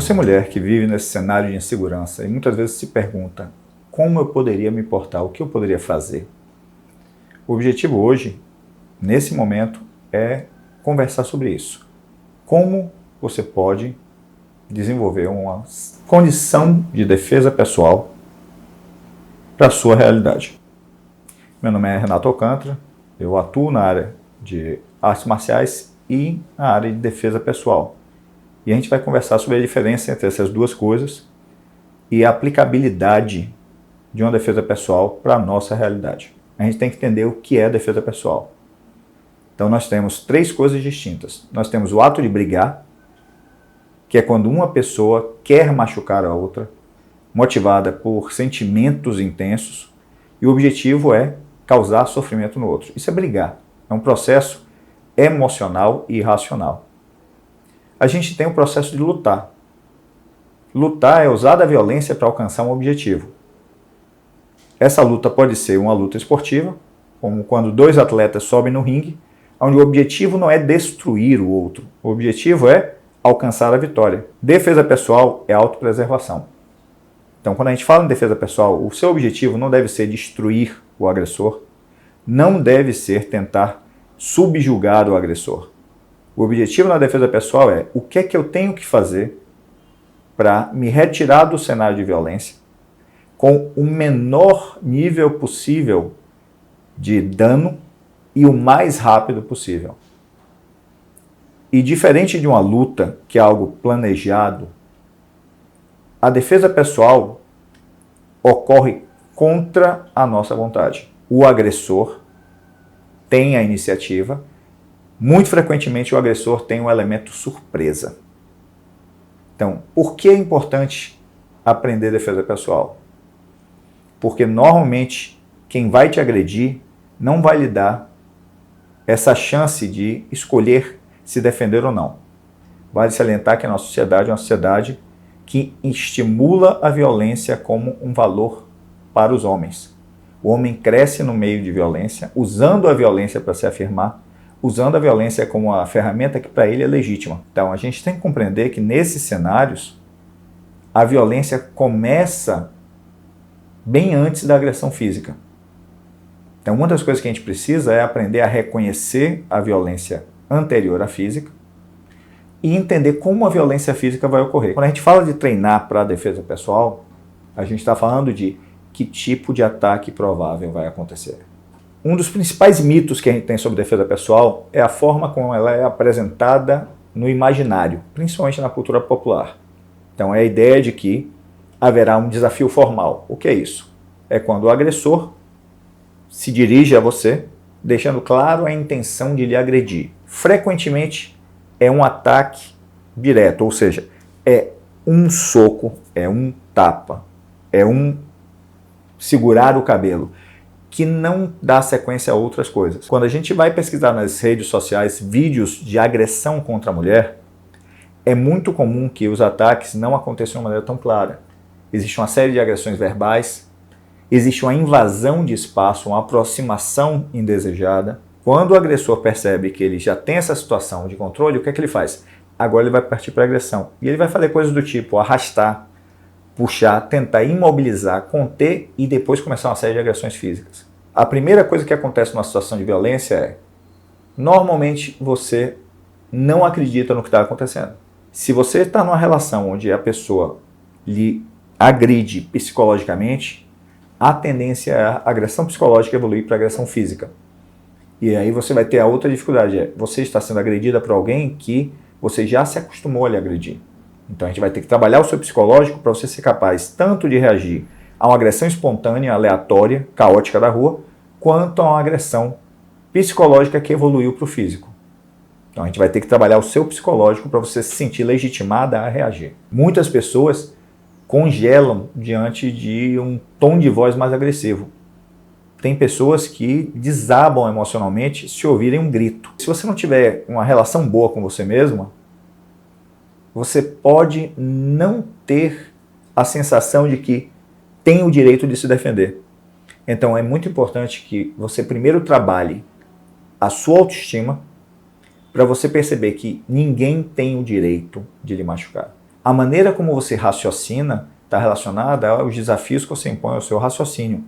Você, mulher, que vive nesse cenário de insegurança e muitas vezes se pergunta como eu poderia me portar, o que eu poderia fazer? O objetivo hoje, nesse momento, é conversar sobre isso. Como você pode desenvolver uma condição de defesa pessoal para a sua realidade. Meu nome é Renato Alcântara, eu atuo na área de artes marciais e na área de defesa pessoal. E a gente vai conversar sobre a diferença entre essas duas coisas e a aplicabilidade de uma defesa pessoal para a nossa realidade. A gente tem que entender o que é defesa pessoal. Então nós temos três coisas distintas. Nós temos o ato de brigar, que é quando uma pessoa quer machucar a outra, motivada por sentimentos intensos, e o objetivo é causar sofrimento no outro. Isso é brigar. É um processo emocional e irracional. A gente tem o processo de lutar. Lutar é usar da violência para alcançar um objetivo. Essa luta pode ser uma luta esportiva, como quando dois atletas sobem no ringue, onde o objetivo não é destruir o outro. O objetivo é alcançar a vitória. Defesa pessoal é autopreservação. Então, quando a gente fala em defesa pessoal, o seu objetivo não deve ser destruir o agressor, não deve ser tentar subjugar o agressor. O objetivo na defesa pessoal é o que é que eu tenho que fazer para me retirar do cenário de violência com o menor nível possível de dano e o mais rápido possível. E diferente de uma luta, que é algo planejado, a defesa pessoal ocorre contra a nossa vontade. O agressor tem a iniciativa. Muito frequentemente o agressor tem um elemento surpresa. Então, por que é importante aprender defesa pessoal? Porque normalmente quem vai te agredir não vai lhe dar essa chance de escolher se defender ou não. Vale salientar que a nossa sociedade é uma sociedade que estimula a violência como um valor para os homens. O homem cresce no meio de violência, usando a violência para se afirmar, usando a violência como uma ferramenta que para ele é legítima. Então a gente tem que compreender que nesses cenários a violência começa bem antes da agressão física. Então uma das coisas que a gente precisa é aprender a reconhecer a violência anterior à física e entender como a violência física vai ocorrer. Quando a gente fala de treinar para a defesa pessoal, a gente está falando de que tipo de ataque provável vai acontecer. Um dos principais mitos que a gente tem sobre defesa pessoal é a forma como ela é apresentada no imaginário, principalmente na cultura popular. Então é a ideia de que haverá um desafio formal. O que é isso? É quando o agressor se dirige a você, deixando claro a intenção de lhe agredir. Frequentemente é um ataque direto, ou seja, é um soco, é um tapa, é um segurar o cabelo, que não dá sequência a outras coisas. Quando a gente vai pesquisar nas redes sociais vídeos de agressão contra a mulher, é muito comum que os ataques não aconteçam de uma maneira tão clara. Existe uma série de agressões verbais, existe uma invasão de espaço, uma aproximação indesejada. Quando o agressor percebe que ele já tem essa situação de controle, o que é que ele faz? Agora ele vai partir para a agressão. E ele vai fazer coisas do tipo arrastar, puxar, tentar imobilizar, conter e depois começar uma série de agressões físicas. A primeira coisa que acontece numa situação de violência é, normalmente você não acredita no que está acontecendo. Se você está numa relação onde a pessoa lhe agride psicologicamente, a tendência é a agressão psicológica evoluir para agressão física. E aí você vai ter a outra dificuldade, você está sendo agredida por alguém que você já se acostumou a lhe agredir. Então a gente vai ter que trabalhar o seu psicológico para você ser capaz tanto de reagir a uma agressão espontânea, aleatória, caótica da rua, quanto a uma agressão psicológica que evoluiu para o físico. Então a gente vai ter que trabalhar o seu psicológico para você se sentir legitimada a reagir. Muitas pessoas congelam diante de um tom de voz mais agressivo. Tem pessoas que desabam emocionalmente se ouvirem um grito. Se você não tiver uma relação boa com você mesma, você pode não ter a sensação de que tem o direito de se defender. Então é muito importante que você primeiro trabalhe a sua autoestima para você perceber que ninguém tem o direito de lhe machucar. A maneira como você raciocina está relacionada aos desafios que você impõe ao seu raciocínio.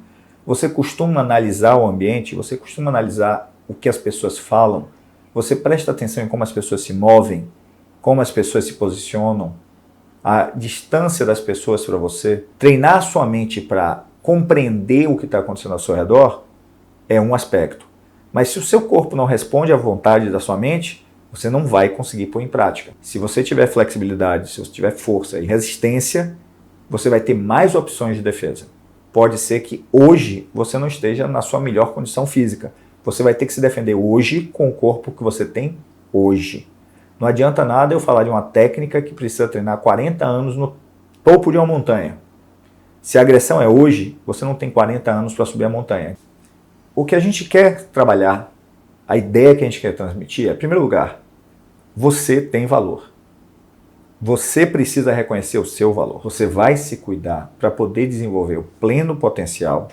Você costuma analisar o ambiente, você costuma analisar o que as pessoas falam, você presta atenção em como as pessoas se movem, como as pessoas se posicionam, a distância das pessoas para você. Treinar a sua mente para compreender o que está acontecendo ao seu redor é um aspecto. Mas se o seu corpo não responde à vontade da sua mente, você não vai conseguir pôr em prática. Se você tiver flexibilidade, se você tiver força e resistência, você vai ter mais opções de defesa. Pode ser que hoje você não esteja na sua melhor condição física. Você vai ter que se defender hoje com o corpo que você tem hoje. Não adianta nada eu falar de uma técnica que precisa treinar 40 anos no topo de uma montanha. Se a agressão é hoje, você não tem 40 anos para subir a montanha. O que a gente quer trabalhar, a ideia que a gente quer transmitir é, em primeiro lugar, você tem valor. Você precisa reconhecer o seu valor. Você vai se cuidar para poder desenvolver o pleno potencial.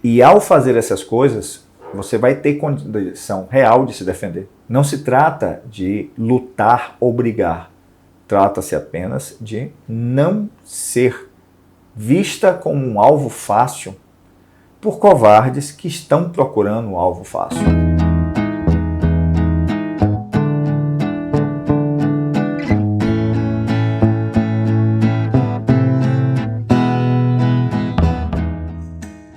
E ao fazer essas coisas, você vai ter condição real de se defender. Não se trata de lutar ou brigar. Trata-se apenas de não ser vista como um alvo fácil por covardes que estão procurando um alvo fácil.